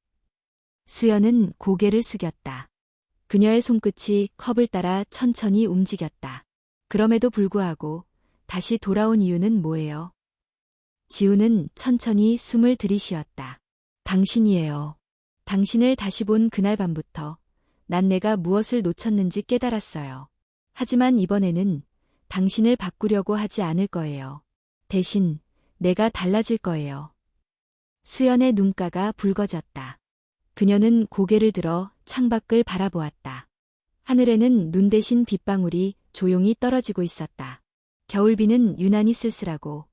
수연은 고개를 숙였다. 그녀의 손끝이 컵을 따라 천천히 움직였다. 그럼에도 불구하고 다시 돌아온 이유는 뭐예요? 지훈은 천천히 숨을 들이쉬었다. 당신이에요. 당신을 다시 본 그날 밤부터 난 내가 무엇을 놓쳤는지 깨달았어요. 하지만 이번에는 당신을 바꾸려고 하지 않을 거예요. 대신 내가 달라질 거예요. 수연의 눈가가 붉어졌다. 그녀는 고개를 들어 창밖을 바라보았다. 하늘에는 눈 대신 빗방울이 조용히 떨어지고 있었다. 겨울비는 유난히 쓸쓸하고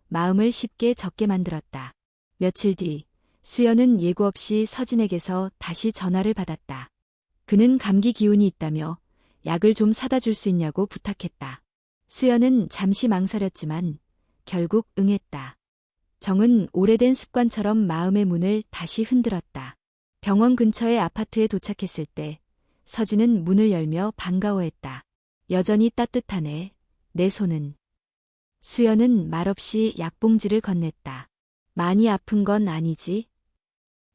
마음을 쉽게 적게 만들었다. 며칠 뒤 수연은 예고 없이 서진에게서 다시 전화를 받았다. 그는 감기 기운이 있다며 약을 좀 사다 줄 수 있냐고 부탁했다. 수연은 잠시 망설였지만 결국 응했다. 정은 오래된 습관처럼 마음의 문을 다시 흔들었다. 병원 근처의 아파트에 도착했을 때 서진은 문을 열며 반가워했다. 여전히 따뜻하네, 내 손은. 수연은 말없이 약봉지를 건넸다. 많이 아픈 건 아니지?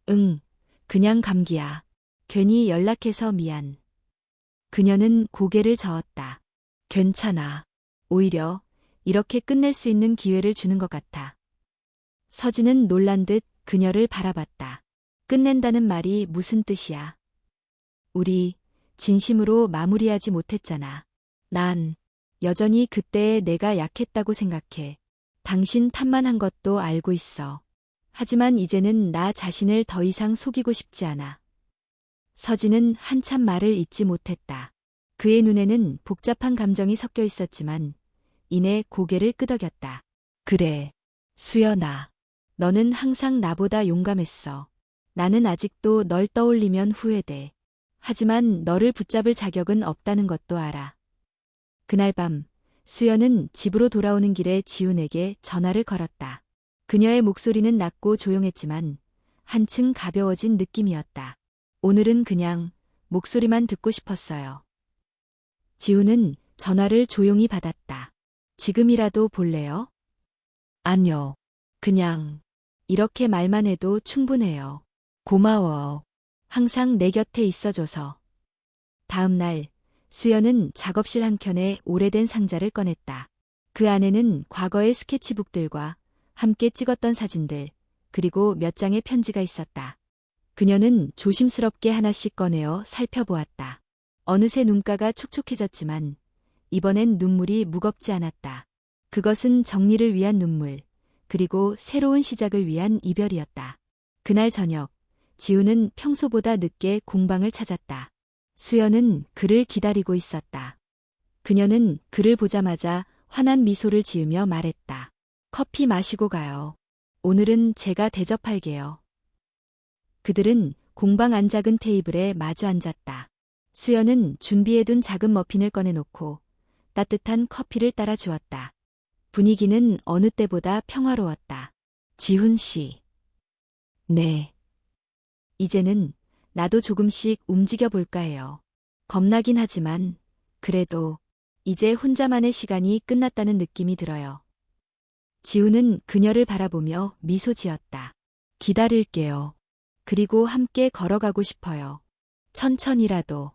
응, 그냥 감기야. 괜히 연락해서 미안. 그녀는 고개를 저었다. 괜찮아. 오히려 이렇게 끝낼 수 있는 기회를 주는 것 같아. 서진은 놀란 듯 그녀를 바라봤다. 끝낸다는 말이 무슨 뜻이야? 우리 진심으로 마무리하지 못했잖아. 난 여전히 그때의 내가 약했다고 생각해. 당신 탓만 한 것도 알고 있어. 하지만 이제는 나 자신을 더 이상 속이고 싶지 않아. 서진은 한참 말을 잇지 못했다. 그의 눈에는 복잡한 감정이 섞여 있었지만 이내 고개를 끄덕였다. 그래, 수연아. 너는 항상 나보다 용감했어. 나는 아직도 널 떠올리면 후회돼. 하지만 너를 붙잡을 자격은 없다는 것도 알아. 그날 밤, 수연은 집으로 돌아오는 길에 지훈에게 전화를 걸었다. 그녀의 목소리는 낮고 조용했지만 한층 가벼워진 느낌이었다. 오늘은 그냥 목소리만 듣고 싶었어요. 지훈은 전화를 조용히 받았다. 지금이라도 볼래요? 아니요. 그냥 이렇게 말만 해도 충분해요. 고마워. 항상 내 곁에 있어줘서. 다음 날, 수연은 작업실 한켠에 오래된 상자를 꺼냈다. 그 안에는 과거의 스케치북들과 함께 찍었던 사진들, 그리고 몇 장의 편지가 있었다. 그녀는 조심스럽게 하나씩 꺼내어 살펴보았다. 어느새 눈가가 촉촉해졌지만 이번엔 눈물이 무겁지 않았다. 그것은 정리를 위한 눈물, 그리고 새로운 시작을 위한 이별이었다. 그날 저녁, 지우는 평소보다 늦게 공방을 찾았다. 수연은 그를 기다리고 있었다. 그녀는 그를 보자마자 환한 미소를 지으며 말했다. 커피 마시고 가요. 오늘은 제가 대접할게요. 그들은 공방 안 작은 테이블에 마주 앉았다. 수연은 준비해둔 작은 머핀을 꺼내놓고 따뜻한 커피를 따라 주었다. 분위기는 어느 때보다 평화로웠다. 지훈 씨. 네. 이제는 나도 조금씩 움직여 볼까 해요. 겁나긴 하지만 그래도 이제 혼자만의 시간이 끝났다는 느낌이 들어요. 지훈은 그녀를 바라보며 미소 지었다. 기다릴게요. 그리고 함께 걸어가고 싶어요. 천천히라도.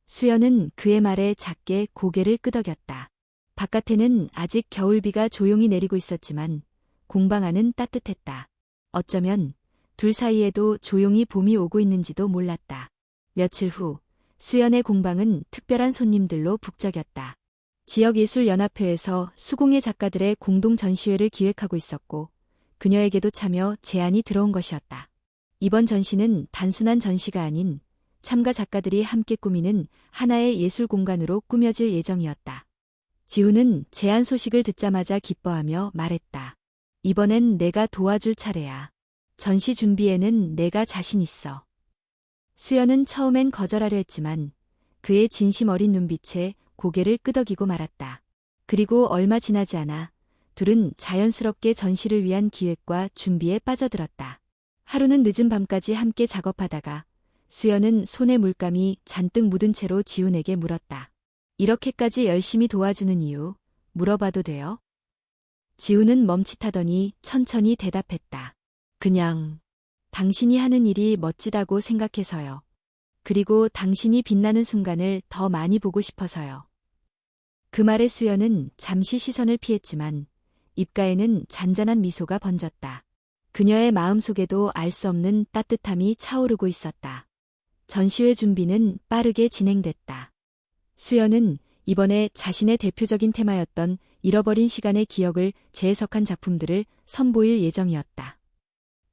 수연은 그의 말에 작게 고개를 끄덕였다. 바깥에는 아직 겨울비가 조용히 내리고 있었지만 공방 안은 따뜻했다. 어쩌면 둘 사이에도 조용히 봄이 오고 있는지도 몰랐다. 며칠 후 수연의 공방은 특별한 손님들로 북적였다. 지역예술연합회에서 수공예 작가들의 공동 전시회를 기획하고 있었고 그녀에게도 참여 제안이 들어온 것이었다. 이번 전시는 단순한 전시가 아닌 참가 작가들이 함께 꾸미는 하나의 예술 공간으로 꾸며질 예정이었다. 지훈은 제안 소식을 듣자마자 기뻐하며 말했다. 이번엔 내가 도와줄 차례야. 전시 준비에는 내가 자신 있어. 수연은 처음엔 거절하려 했지만 그의 진심 어린 눈빛에 고개를 끄덕이고 말았다. 그리고 얼마 지나지 않아 둘은 자연스럽게 전시를 위한 기획과 준비에 빠져들었다. 하루는 늦은 밤까지 함께 작업하다가 수연은 손에 물감이 잔뜩 묻은 채로 지훈에게 물었다. 이렇게까지 열심히 도와주는 이유 물어봐도 돼요? 지훈은 멈칫하더니 천천히 대답했다. 그냥 당신이 하는 일이 멋지다고 생각해서요. 그리고 당신이 빛나는 순간을 더 많이 보고 싶어서요. 그 말에 수연은 잠시 시선을 피했지만 입가에는 잔잔한 미소가 번졌다. 그녀의 마음속에도 알 수 없는 따뜻함이 차오르고 있었다. 전시회 준비는 빠르게 진행됐다. 수연은 이번에 자신의 대표적인 테마였던 잃어버린 시간의 기억을 재해석한 작품들을 선보일 예정이었다.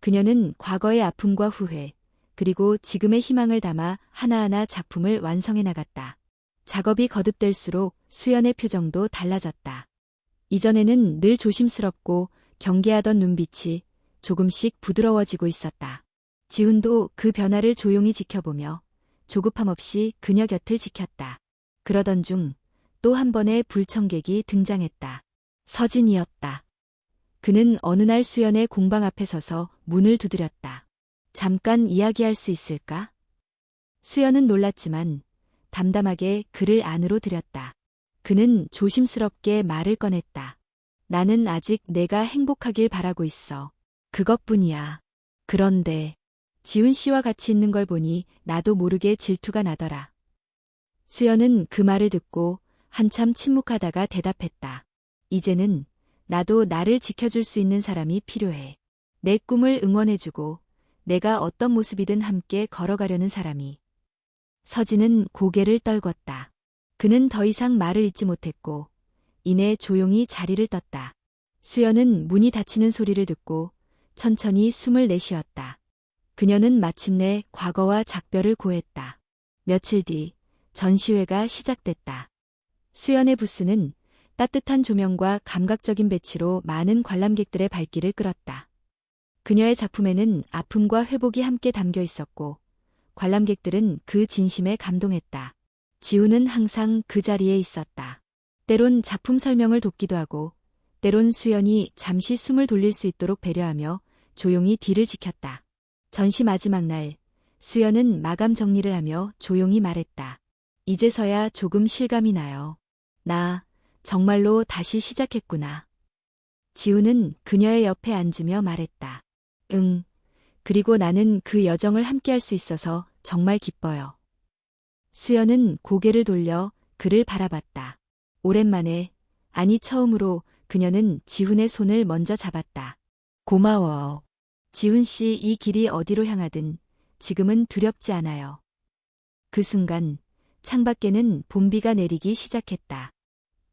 그녀는 과거의 아픔과 후회, 그리고 지금의 희망을 담아 하나하나 작품을 완성해 나갔다. 작업이 거듭될수록 수연의 표정도 달라졌다. 이전에는 늘 조심스럽고 경계하던 눈빛이 조금씩 부드러워지고 있었다. 지훈도 그 변화를 조용히 지켜보며 조급함 없이 그녀 곁을 지켰다. 그러던 중 또 한 번의 불청객이 등장했다. 서진이었다. 그는 어느 날 수연의 공방 앞에 서서 문을 두드렸다. 잠깐 이야기할 수 있을까? 수연은 놀랐지만 담담하게 그를 안으로 들였다. 그는 조심스럽게 말을 꺼냈다. 나는 아직 내가 행복하길 바라고 있어. 그것뿐이야. 그런데 지훈 씨와 같이 있는 걸 보니 나도 모르게 질투가 나더라. 수연은 그 말을 듣고 한참 침묵하다가 대답했다. 이제는 나도 나를 지켜줄 수 있는 사람이 필요해. 내 꿈을 응원해주고 내가 어떤 모습이든 함께 걸어가려는 사람이. 서진은 고개를 떨궜다. 그는 더 이상 말을 잇지 못했고 이내 조용히 자리를 떴다. 수연은 문이 닫히는 소리를 듣고 천천히 숨을 내쉬었다. 그녀는 마침내 과거와 작별을 고했다. 며칠 뒤 전시회가 시작됐다. 수연의 부스는 따뜻한 조명과 감각적인 배치로 많은 관람객들의 발길을 끌었다. 그녀의 작품에는 아픔과 회복이 함께 담겨 있었고 관람객들은 그 진심에 감동했다. 지훈은 항상 그 자리에 있었다. 때론 작품 설명을 돕기도 하고 때론 수연이 잠시 숨을 돌릴 수 있도록 배려하며 조용히 뒤를 지켰다. 전시 마지막 날 수연은 마감 정리를 하며 조용히 말했다. 이제서야 조금 실감이 나요. 나 정말로 다시 시작했구나. 지훈은 그녀의 옆에 앉으며 말했다. 응, 그리고 나는 그 여정을 함께할 수 있어서 정말 기뻐요. 수연은 고개를 돌려 그를 바라봤다. 오랜만에, 아니 처음으로 그녀는 지훈의 손을 먼저 잡았다. 고마워. 지훈 씨, 이 길이 어디로 향하든 지금은 두렵지 않아요. 그 순간 창밖에는 봄비가 내리기 시작했다.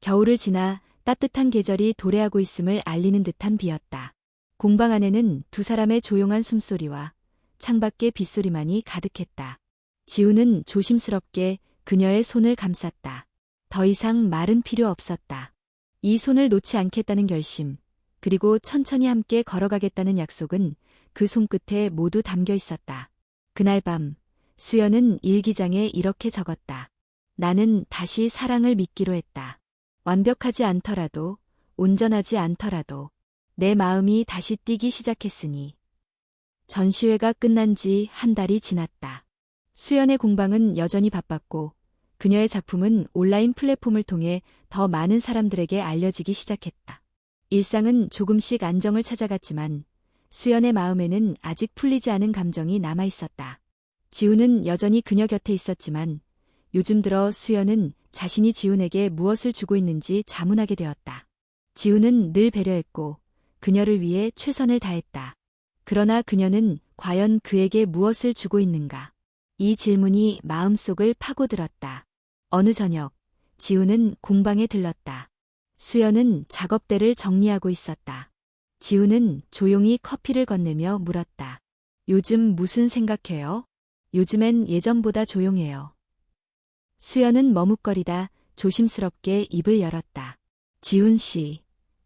겨울을 지나 따뜻한 계절이 도래하고 있음을 알리는 듯한 비였다. 공방 안에는 두 사람의 조용한 숨소리와 창밖의 빗소리만이 가득했다. 지훈은 조심스럽게 그녀의 손을 감쌌다. 더 이상 말은 필요 없었다. 이 손을 놓지 않겠다는 결심, 그리고 천천히 함께 걸어가겠다는 약속은 그 손끝에 모두 담겨 있었다. 그날 밤, 수연은 일기장에 이렇게 적었다. 나는 다시 사랑을 믿기로 했다. 완벽하지 않더라도, 온전하지 않더라도, 내 마음이 다시 뛰기 시작했으니. 전시회가 끝난 지 한 달이 지났다. 수연의 공방은 여전히 바빴고, 그녀의 작품은 온라인 플랫폼을 통해 더 많은 사람들에게 알려지기 시작했다. 일상은 조금씩 안정을 찾아갔지만, 수연의 마음에는 아직 풀리지 않은 감정이 남아 있었다. 지훈은 여전히 그녀 곁에 있었지만, 요즘 들어 수연은 자신이 지훈에게 무엇을 주고 있는지 자문하게 되었다. 지훈은 늘 배려했고, 그녀를 위해 최선을 다했다. 그러나 그녀는 과연 그에게 무엇을 주고 있는가? 이 질문이 마음속을 파고들었다. 어느 저녁, 지훈은 공방에 들렀다. 수연은 작업대를 정리하고 있었다. 지훈은 조용히 커피를 건네며 물었다. 요즘 무슨 생각해요? 요즘엔 예전보다 조용해요. 수연은 머뭇거리다 조심스럽게 입을 열었다. 지훈 씨,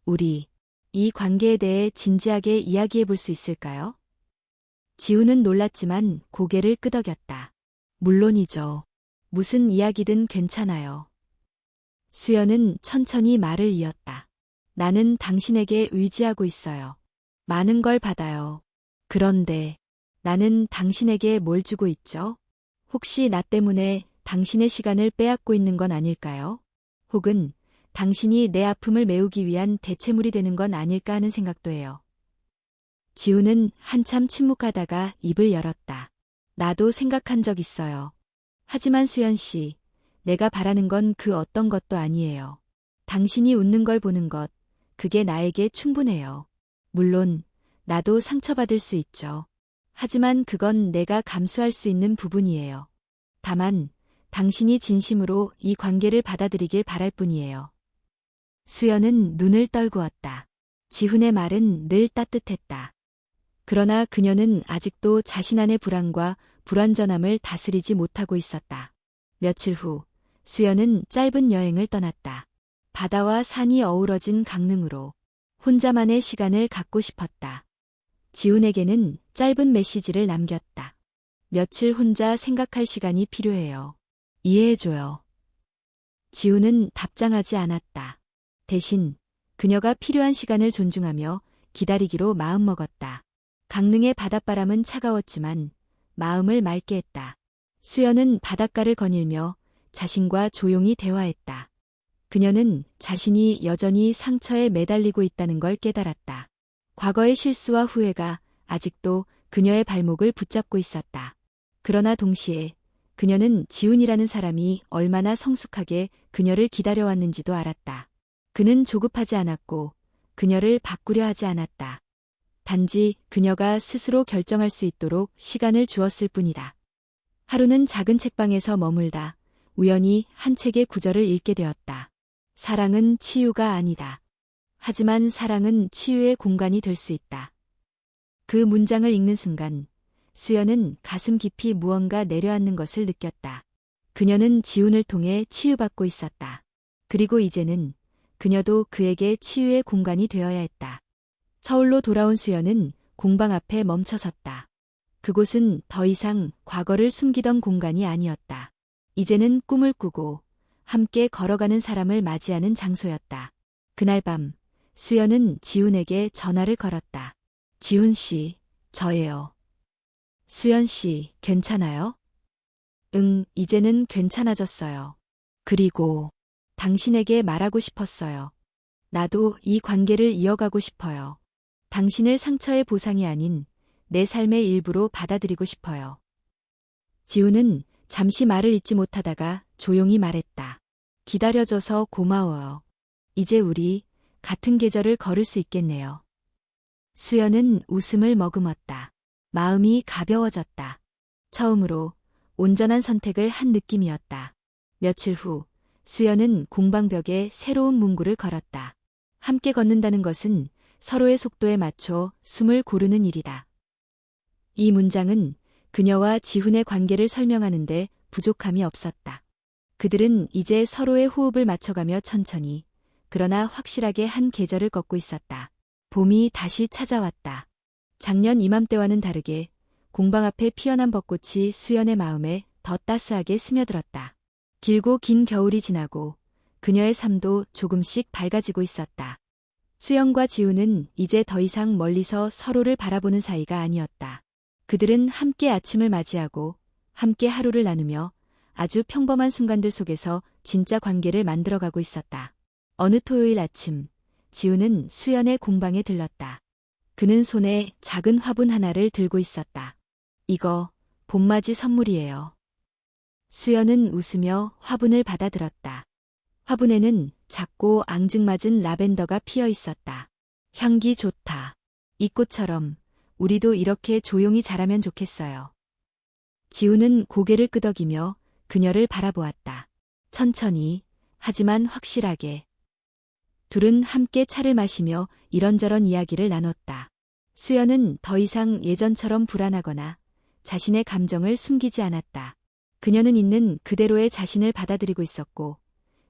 우리 이 관계에 대해 진지하게 이야기해 볼 수 있을까요? 지훈은 놀랐지만 고개를 끄덕였다. 물론이죠. 무슨 이야기든 괜찮아요. 수연은 천천히 말을 이었다. 나는 당신에게 의지하고 있어요. 많은 걸 받아요. 그런데 나는 당신에게 뭘 주고 있죠? 혹시 나 때문에 당신의 시간을 빼앗고 있는 건 아닐까요? 혹은 당신이 내 아픔을 메우기 위한 대체물이 되는 건 아닐까 하는 생각도 해요. 지훈은 한참 침묵하다가 입을 열었다. 나도 생각한 적 있어요. 하지만 수연 씨, 내가 바라는 건 그 어떤 것도 아니에요. 당신이 웃는 걸 보는 것, 그게 나에게 충분해요. 물론 나도 상처받을 수 있죠. 하지만 그건 내가 감수할 수 있는 부분이에요. 다만 당신이 진심으로 이 관계를 받아들이길 바랄 뿐이에요. 수연은 눈을 떨구었다. 지훈의 말은 늘 따뜻했다. 그러나 그녀는 아직도 자신 안의 불안과 불완전함을 다스리지 못하고 있었다. 며칠 후, 수연은 짧은 여행을 떠났다. 바다와 산이 어우러진 강릉으로 혼자만의 시간을 갖고 싶었다. 지훈에게는 짧은 메시지를 남겼다. 며칠 혼자 생각할 시간이 필요해요. 이해해줘요. 지훈은 답장하지 않았다. 대신 그녀가 필요한 시간을 존중하며 기다리기로 마음먹었다. 강릉의 바닷바람은 차가웠지만 마음을 맑게 했다. 수연은 바닷가를 거닐며 자신과 조용히 대화했다. 그녀는 자신이 여전히 상처에 매달리고 있다는 걸 깨달았다. 과거의 실수와 후회가 아직도 그녀의 발목을 붙잡고 있었다. 그러나 동시에 그녀는 지훈이라는 사람이 얼마나 성숙하게 그녀를 기다려왔는지도 알았다. 그는 조급하지 않았고 그녀를 바꾸려 하지 않았다. 단지 그녀가 스스로 결정할 수 있도록 시간을 주었을 뿐이다. 하루는 작은 책방에서 머물다 우연히 한 책의 구절을 읽게 되었다. 사랑은 치유가 아니다. 하지만 사랑은 치유의 공간이 될 수 있다. 그 문장을 읽는 순간 수연은 가슴 깊이 무언가 내려앉는 것을 느꼈다. 그녀는 지훈을 통해 치유받고 있었다. 그리고 이제는 그녀도 그에게 치유의 공간이 되어야 했다. 서울로 돌아온 수연은 공방 앞에 멈춰섰다. 그곳은 더 이상 과거를 숨기던 공간이 아니었다. 이제는 꿈을 꾸고 함께 걸어가는 사람을 맞이하는 장소였다. 그날 밤 수연은 지훈에게 전화를 걸었다. 지훈 씨, 저예요. 수연 씨, 괜찮아요? 응, 이제는 괜찮아졌어요. 그리고 당신에게 말하고 싶었어요. 나도 이 관계를 이어가고 싶어요. 당신을 상처의 보상이 아닌 내 삶의 일부로 받아들이고 싶어요. 지우는 잠시 말을 잇지 못하다가 조용히 말했다. 기다려줘서 고마워요. 이제 우리 같은 계절을 걸을 수 있겠네요. 수연은 웃음을 머금었다. 마음이 가벼워졌다. 처음으로 온전한 선택을 한 느낌이었다. 며칠 후 수연은 공방벽에 새로운 문구를 걸었다. 함께 걷는다는 것은 서로의 속도에 맞춰 숨을 고르는 일이다. 이 문장은 그녀와 지훈의 관계를 설명하는데 부족함이 없었다. 그들은 이제 서로의 호흡을 맞춰가며 천천히, 그러나 확실하게 한 계절을 걷고 있었다. 봄이 다시 찾아왔다. 작년 이맘때와는 다르게 공방 앞에 피어난 벚꽃이 수연의 마음에 더 따스하게 스며들었다. 길고 긴 겨울이 지나고 그녀의 삶도 조금씩 밝아지고 있었다. 수연과 지훈은 이제 더 이상 멀리서 서로를 바라보는 사이가 아니었다. 그들은 함께 아침을 맞이하고 함께 하루를 나누며 아주 평범한 순간들 속에서 진짜 관계를 만들어가고 있었다. 어느 토요일 아침, 지훈은 수연의 공방에 들렀다. 그는 손에 작은 화분 하나를 들고 있었다. 이거 봄맞이 선물이에요. 수연은 웃으며 화분을 받아들었다. 화분에는 작고 앙증맞은 라벤더가 피어 있었다. 향기 좋다. 이 꽃처럼 우리도 이렇게 조용히 자라면 좋겠어요. 지훈은 고개를 끄덕이며 그녀를 바라보았다. 천천히, 하지만 확실하게. 둘은 함께 차를 마시며 이런저런 이야기를 나눴다. 수연은 더 이상 예전처럼 불안하거나 자신의 감정을 숨기지 않았다. 그녀는 있는 그대로의 자신을 받아들이고 있었고,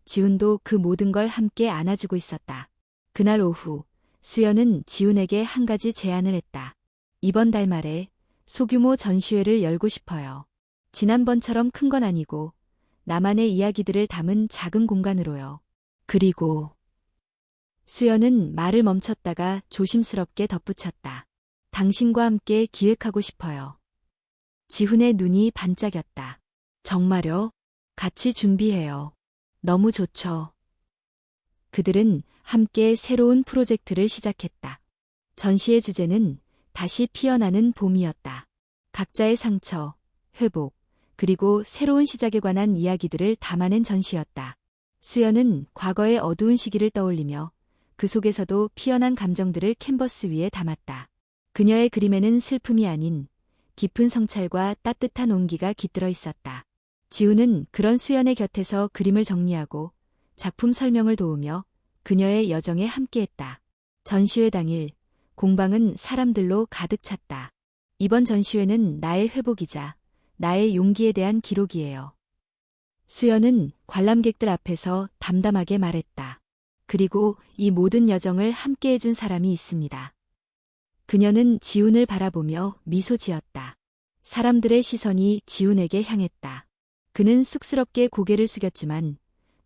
지훈도 그 모든 걸 함께 안아주고 있었다. 그날 오후, 수연은 지훈에게 한 가지 제안을 했다. 이번 달 말에 소규모 전시회를 열고 싶어요. 지난번처럼 큰 건 아니고 나만의 이야기들을 담은 작은 공간으로요. 그리고 수연은 말을 멈췄다가 조심스럽게 덧붙였다. 당신과 함께 기획하고 싶어요. 지훈의 눈이 반짝였다. 정말요? 같이 준비해요. 너무 좋죠. 그들은 함께 새로운 프로젝트를 시작했다. 전시의 주제는 다시 피어나는 봄이었다. 각자의 상처, 회복, 그리고 새로운 시작에 관한 이야기들을 담아낸 전시였다. 수연은 과거의 어두운 시기를 떠올리며 그 속에서도 피어난 감정들을 캔버스 위에 담았다. 그녀의 그림에는 슬픔이 아닌 깊은 성찰과 따뜻한 온기가 깃들어 있었다. 지훈은 그런 수연의 곁에서 그림을 정리하고 작품 설명을 도우며 그녀의 여정에 함께했다. 전시회 당일, 공방은 사람들로 가득 찼다. 이번 전시회는 나의 회복이자 나의 용기에 대한 기록이에요. 수연은 관람객들 앞에서 담담하게 말했다. 그리고 이 모든 여정을 함께 해준 사람이 있습니다. 그녀는 지훈을 바라보며 미소 지었다. 사람들의 시선이 지훈에게 향했다. 그는 쑥스럽게 고개를 숙였지만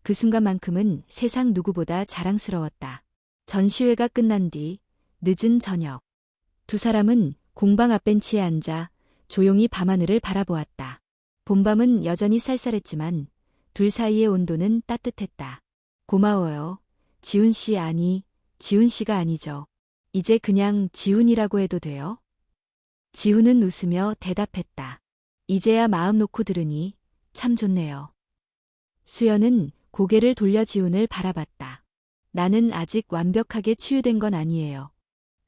그 순간만큼은 세상 누구보다 자랑스러웠다. 전시회가 끝난 뒤 늦은 저녁, 두 사람은 공방 앞벤치에 앉아 조용히 밤하늘을 바라보았다. 봄밤은 여전히 쌀쌀했지만 둘 사이의 온도는 따뜻했다. 고마워요. 지훈 씨 아니, 지훈 씨가 아니죠. 이제 그냥 지훈이라고 해도 돼요? 지훈은 웃으며 대답했다. 이제야 마음 놓고 들으니 참 좋네요. 수연은 고개를 돌려 지훈을 바라봤다. 나는 아직 완벽하게 치유된 건 아니에요.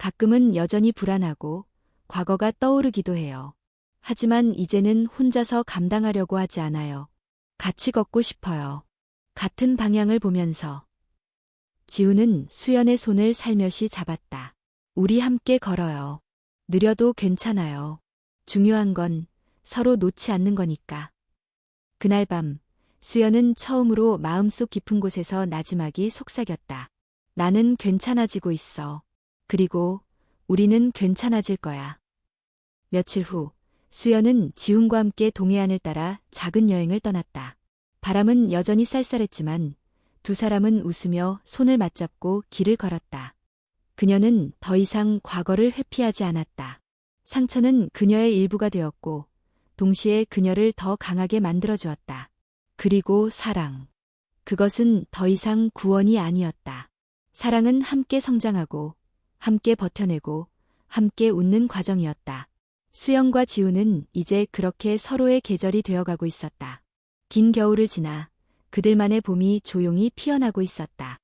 가끔은 여전히 불안하고 과거가 떠오르기도 해요. 하지만 이제는 혼자서 감당하려고 하지 않아요. 같이 걷고 싶어요. 같은 방향을 보면서. 지훈은 수연의 손을 살며시 잡았다. 우리 함께 걸어요. 느려도 괜찮아요. 중요한 건 서로 놓지 않는 거니까. 그날 밤, 수연은 처음으로 마음속 깊은 곳에서 나지막이 속삭였다. 나는 괜찮아지고 있어. 그리고 우리는 괜찮아질 거야. 며칠 후, 수연은 지훈과 함께 동해안을 따라 작은 여행을 떠났다. 바람은 여전히 쌀쌀했지만 두 사람은 웃으며 손을 맞잡고 길을 걸었다. 그녀는 더 이상 과거를 회피하지 않았다. 상처는 그녀의 일부가 되었고 동시에 그녀를 더 강하게 만들어주었다. 그리고 사랑. 그것은 더 이상 구원이 아니었다. 사랑은 함께 성장하고 함께 버텨내고 함께 웃는 과정이었다. 수영과 지우는 이제 그렇게 서로의 계절이 되어가고 있었다. 긴 겨울을 지나 그들만의 봄이 조용히 피어나고 있었다.